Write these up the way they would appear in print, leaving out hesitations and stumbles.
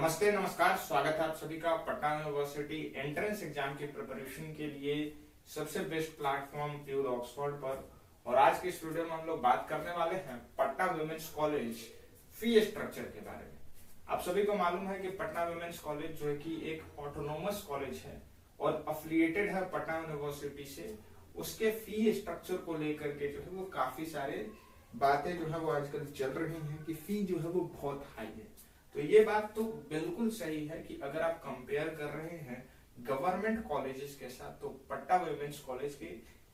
नमस्ते नमस्कार, स्वागत है आप सभी का पटना यूनिवर्सिटी एंट्रेंस एग्जाम की प्रिपरेशन के लिए सबसे बेस्ट प्लेटफॉर्म प्योर ऑक्सफोर्ड पर। और आज के इस वीडियो में हम लोग बात करने वाले हैं Patna women's college fee structure के बारे में। आप सभी को मालूम है कि पटना वुमेन्स कॉलेज जो है कि एक ऑटोनोमस कॉलेज है और अफिलिएटेड है पटना यूनिवर्सिटी से। उसके फी स्ट्रक्चर को लेकर के जो है वो काफी सारे बातें जो है वो आजकल चल रही हैं कि फी जो है वो बहुत हाई है। तो ये बात तो बिल्कुल सही है कि अगर आप कंपेयर कर रहे हैं गवर्नमेंट कॉलेजेस के साथ, तो पटना वुमेन्स कॉलेज के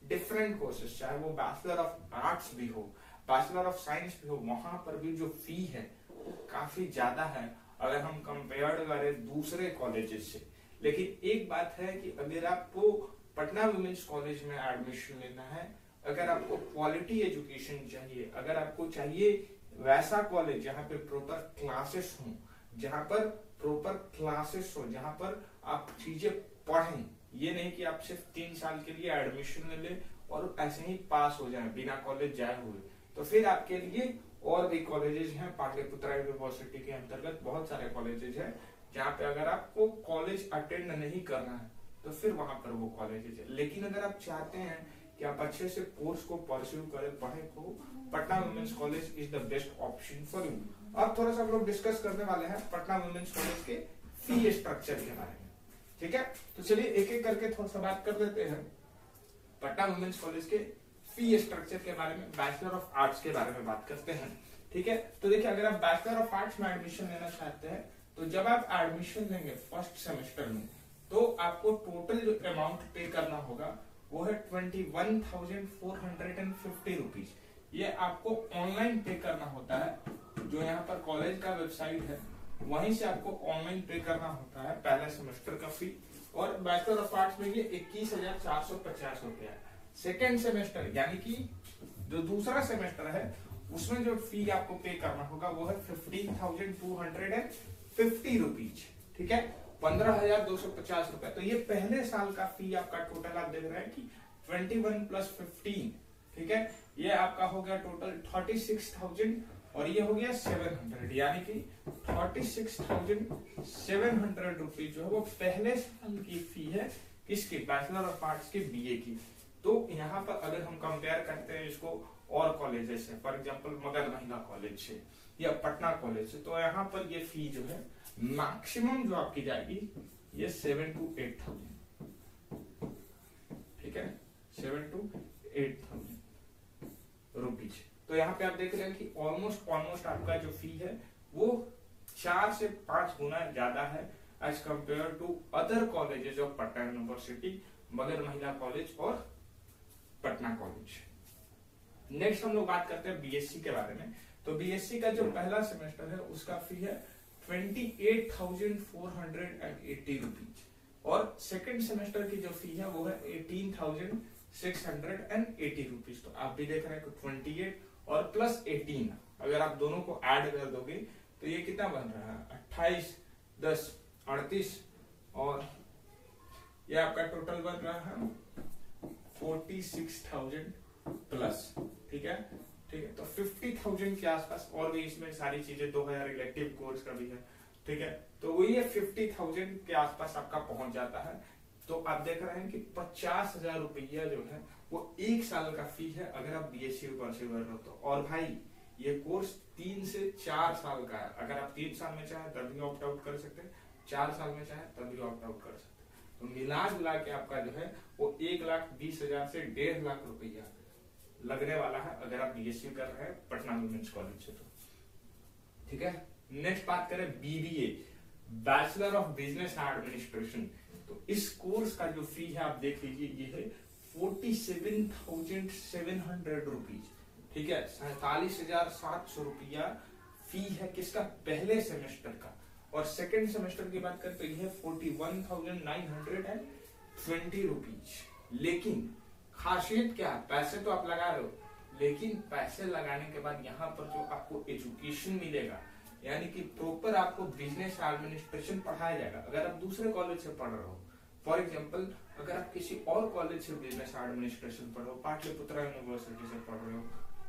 डिफरेंट कोर्सेज, चाहे वो बैचलर ऑफ आर्ट्स भी हो, बैचलर ऑफ साइंस भी हो, वहां पर भी जो फी है वो काफी ज्यादा है अगर हम कंपेयर करें दूसरे कॉलेजेस से। लेकिन एक बात है कि अगर आपको पटना वुमेन्स कॉलेज में एडमिशन लेना है, अगर आपको क्वालिटी एजुकेशन चाहिए, अगर आपको चाहिए वैसा कॉलेज जहाँ पे प्रॉपर क्लासेस हो, जहाँ पर आप चीजें पढ़ें, ये नहीं कि आप सिर्फ 3 साल के लिए एडमिशन ले ले और ऐसे ही पास हो जाए बिना कॉलेज जाए हुए। तो फिर आपके लिए और भी कॉलेजेस हैं। पाटलिपुत्रा यूनिवर्सिटी के अंतर्गत बहुत सारे कॉलेजेस हैं जहाँ पे अगर आपको कॉलेज अटेंड नहीं करना है तो फिर वहां पर वो कॉलेजेस है। लेकिन अगर आप चाहते हैं कि आप अच्छे से कोर्स को परस्यू करें, पढ़े को, Patna women's college is the best option for you. अब थोड़ा सा हम लोग डिस्कस करने वाले हैं पटना वुमेन्स कॉलेज के फी स्ट्रक्चर के बारे में। ठीक है, तो चलिए एक एक करके थोड़ा सा बात कर देते हैं पटना वुमेन्स कॉलेज के फी स्ट्रक्चर के बारे में। बैचलर ऑफ आर्ट्स के बारे में बात करते हैं। ठीक है, तो देखिए अगर आप बैचलर ऑफ आर्ट्स में एडमिशन लेना चाहते हैं तो जब आप एडमिशन लेंगे फर्स्ट सेमेस्टर में, तो आपको टोटल जो अमाउंट पे करना होगा वो है 21,450 रुपीज। ये आपको ऑनलाइन पे करना होता है। जो यहाँ पर कॉलेज का वेबसाइट है वहीं से आपको ऑनलाइन पे करना होता है पहले सेमेस्टर का फी। और बैचलर ऑफ आर्ट्स में ये 21,450 रुपया है। सेकेंड सेमेस्टर यानी कि जो दूसरा सेमेस्टर है उसमें जो फी आपको पे करना होगा वो है 15,250 रुपीज। ठीक है, 15,250 रुपए। तो ये पहले साल का फी आपका टोटल आप देख रहे हैं कि 21 प्लस 15, ठीक है, ये आपका हो गया टोटल 36,000 और ये हो गया 700, यानी कि 36,700 रुपीज जो है वो पहले साल की फी है किसकी, बैचलर ऑफ आर्ट्स के बीए की। तो यहाँ पर अगर हम कंपेयर करते हैं इसको और कॉलेजेस से, for example Magadh Mahila college से या पटना कॉलेज से, तो यहाँ पर ये फी जो है मैक्सिमम जो आपकी जाएगी ये 7 to 8,000। ठीक है, 7 to 8,000 रुपीज। तो यहाँ पे आप देख रहे हैं कि ऑलमोस्ट आपका जो फी है वो 4 से 5 गुना ज्यादा है as compare to other colleges of Patna university, Magadh Mahila college और पटना कॉलेज। नेक्स्ट हम लोग बात करते हैं बीएससी के बारे में। तो बीएससी का जो पहला सेमेस्टर है उसका फी है 28,480 रुपीज और सेकेंड सेमेस्टर की जो फी है वो है 18,680 रुपीज। तो आप भी देख रहे हैं कि 28 और प्लस 18 अगर आप दोनों को ऐड कर दोगे तो ये कितना बन रहा है, 28, 10, 38 और ये आपका टोटल बन रहा है 46,000 प्लस। ठीक है, ठीक है, तो 50,000 के आसपास। और भी इसमें सारी चीजें 2,000 इलेक्टिव कोर्स का भी है। ठीक है, तो वही है 50,000 के आसपास आपका पहुंच जाता है। तो आप देख रहे हैं कि 50,000 रुपया जो है वो 1 साल का फी है अगर आप बीएससी परस्यू कर रहे हो तो। और भाई ये कोर्स 3 से 4 साल का है। अगर आप 3 साल में चाहे तभी ऑप्ट आउट कर सकते हैं, 4 साल में चाहे तभी ऑप्ट आउट कर सकते हैं। तो मिला जुला के आपका जो है वो 1,20,000 से 1.5 लाख रुपया लगने वाला है अगर आप बीएससी कर रहे हैं पटना वुमेन्स कॉलेज से। तो ठीक है, नेक्स्ट बात करें BBA, bachelor of business administration. तो इस कोर्स का जो फी है आप देख लीजिए, ये है 47,700 रुपीज। ठीक है, 47,700 रुपया फी है किसका, पहले सेमेस्टर का। और सेकेंड सेमेस्टर की बात करें तो यह है 41,920 रुपीज। लेकिन खासियत क्या है, पैसे तो आप लगा रहे हो, लेकिन पैसे लगाने के बाद यहाँ पर जो आपको एजुकेशन मिलेगा, यानी कि प्रॉपर आपको बिजनेस एडमिनिस्ट्रेशन पढ़ाया जाएगा। अगर आप दूसरे कॉलेज से पढ़ रहे हो, फॉर एग्जांपल अगर आप किसी और कॉलेज से बिजनेस एडमिनिस्ट्रेशन पढ़ रहे हो, पाटलिपुत्रा यूनिवर्सिटी से पढ़ रहे हो,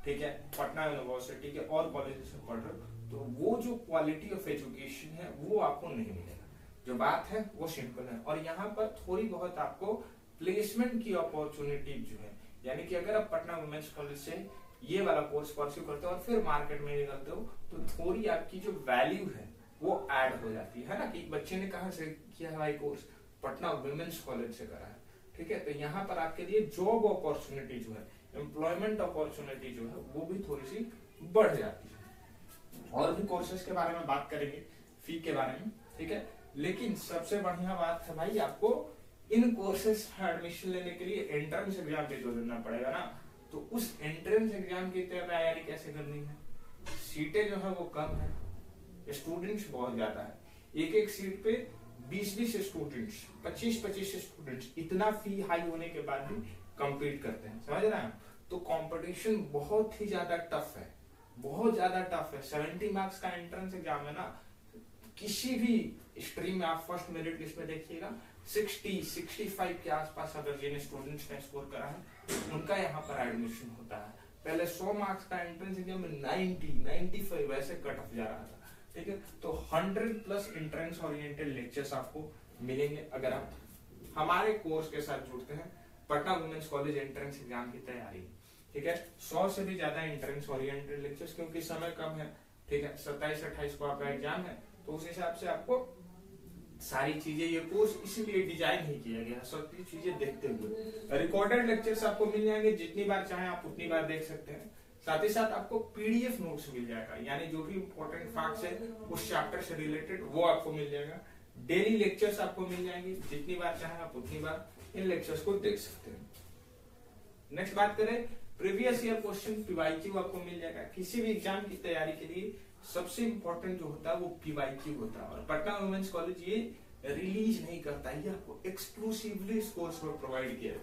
ठीक है, पटना यूनिवर्सिटी के और कॉलेज से पढ़ रहे हो, तो वो जो क्वालिटी ऑफ एजुकेशन है वो आपको नहीं मिलेगा। जो बात है वो सिंपल है। और यहाँ पर थोड़ी बहुत आपको प्लेसमेंट की अपॉर्चुनिटी जो है, यानी कि अगर आप पटना वुमेन्स कॉलेज से ये वाला कोर्स परस्यू करते हो और फिर मार्केट में निकलते हो तो थोड़ी आपकी जो वैल्यू है वो ऐड हो जाती है ना, कि बच्चे ने कहाँ से किया है भाई कोर्स, पटना वुमेन्स कॉलेज से करा है, ठीक है। तो यहाँ पर आपके लिए जॉब अपॉर्चुनिटी जो है, एम्प्लॉयमेंट अपॉर्चुनिटी जो है वो भी थोड़ी सी बढ़ जाती है। और भी कोर्सेज के बारे में बात करेंगे, फी के बारे में, ठीक है। लेकिन सबसे बढ़िया बात है भाई, आपको इन कोर्सेज में एडमिशन लेने के लिए एंट्रेंस एग्जाम भी तो देना पड़ेगा ना। तो उस एंट्रेंस एग्जाम की तैयारी कैसे करनी है? सीटें जो है वो कम है, स्टूडेंट्स बहुत ज्यादा है, एक एक सीट पे 20-20 स्टूडेंट्स, 25-25 स्टूडेंट्स, इतना फी हाई होने के बाद भी कम्पीट करते हैं, समझ रहे हैं। तो कंपटीशन बहुत ही ज्यादा टफ है, बहुत ज्यादा टफ है। 70 मार्क्स का एंट्रेंस एग्जाम है ना, किसी भी स्ट्रीम में आप फर्स्ट मेरिट लिस्ट में देखिएगा 60-65 के आसपास अगर जिन स्टूडेंट्स ने स्कोर करा है उनका यहाँ पर एडमिशन होता है। पहले 100 मार्क्स का एंट्रेंस एग्जाम में 90-95 वैसे कट ऑफ जा रहा था, ठीक है। तो 100+ एंट्रेंस ओरिएंटेड लेक्चर्स आपको मिलेंगे अगर आप हमारे कोर्स के साथ जुड़ते हैं। Patna women's college entrance exam की तैयारी, ठीक है। 100 से भी ज्यादा एंट्रेंस ओरिएंटेड लेक्चर्स, क्योंकि समय कम है, ठीक है। 27-28 को आपका एग्जाम है, तो उस हिसाब से आपको सारी चीजें, ये कोर्स इसीलिए डिजाइन ही किया गया, सब चीजें देखते हुए। रिकॉर्डेड लेक्चर्स आपको मिल जाएंगे, जितनी बार चाहे आप उतनी बार देख सकते हैं। साथ ही साथ आपको पीडीएफ नोट्स मिल जाएगा, यानी जो भी इंपॉर्टेंट फैक्ट्स है उस चैप्टर से रिलेटेड वो आपको मिल जाएगा। डेली लेक्चर्स आपको मिल जाएंगे, जितनी बार चाहे आप उतनी बार इन लेक्चर्स को देख सकते हैं। नेक्स्ट बात करें, प्रीवियस ईयर क्वेश्चन पीवाईक्यू आपको मिल जाएगा। किसी भी एग्जाम की तैयारी के लिए सबसे इंपॉर्टेंट जो होता है वो पीवाईक्यू होता है, और पटना वुमेन्स कॉलेज ये रिलीज नहीं करता है, ये आपको एक्सक्लूसिवली इस कोर्स में प्रोवाइड किया है।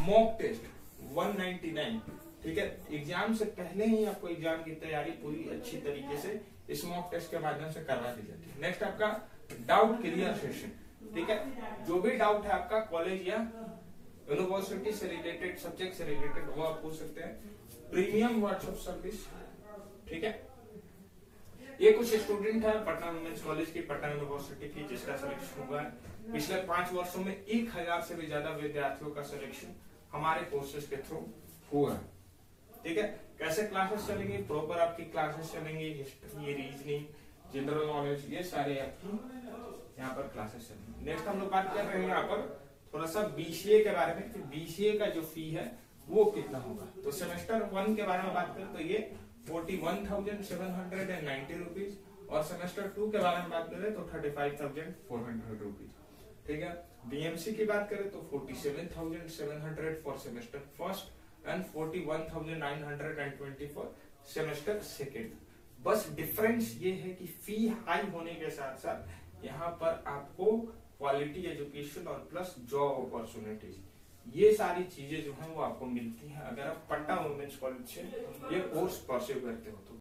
मॉक टेस्ट 199, ठीक है। एग्जाम से पहले ही आपको एग्जाम की तैयारी पूरी अच्छी तरीके से इस मॉक टेस्ट के माध्यम से करवा दी जाती है। नेक्स्ट आपका डाउट क्लियर सेशन, ठीक है। जो भी डाउट है आपका कॉलेज या यूनिवर्सिटी से रिलेटेड, सब्जेक्ट से रिलेटेड, वो आप पूछ सकते हैं। प्रीमियम व्हाट्सएप सर्विस, ठीक है। ये कुछ स्टूडेंट है पटना वुमेन्स कॉलेज की, पटना यूनिवर्सिटी की, जिसका सिलेक्शन हुआ है। पिछले 5 वर्षों में 1000 से भी ज्यादा विद्यार्थियों का सिलेक्शन हमारे कोर्सेज के थ्रू हुआ है, ठीक है। कैसे क्लासेस चलेंगी? प्रॉपर आपकी क्लासेस चलेंगी, हिस्ट्री, रीजनिंग, जनरल नॉलेज, ये सारे आपकी यहाँ पर क्लासेस चलेंगी। नेक्स्ट हम लोग बात कर रहे हैं यहाँ पर थोड़ा सा बीसीए के बारे में, कि बीसीए का जो फी है वो कितना होगा। तो सेमेस्टर 1 के बारे में बात करें तो ये 41,790 रुपीज, और सेमेस्टर 2 के बारे में बात करें तो 35,400 रुपीज, ठीक है। बीएमसी की बात करें तो 47,700 for semester first and 41,920 for semester second. बस डिफरेंस ये है कि फी हाई होने के साथ साथ यहाँ पर आपको क्वालिटी एजुकेशन और प्लस जॉब अपॉर्चुनिटीज, ये सारी चीजें जो है वो आपको मिलती हैं अगर आप पटना वुमेन्स कॉलेज से ये कोर्स परस्यू करते हो तो।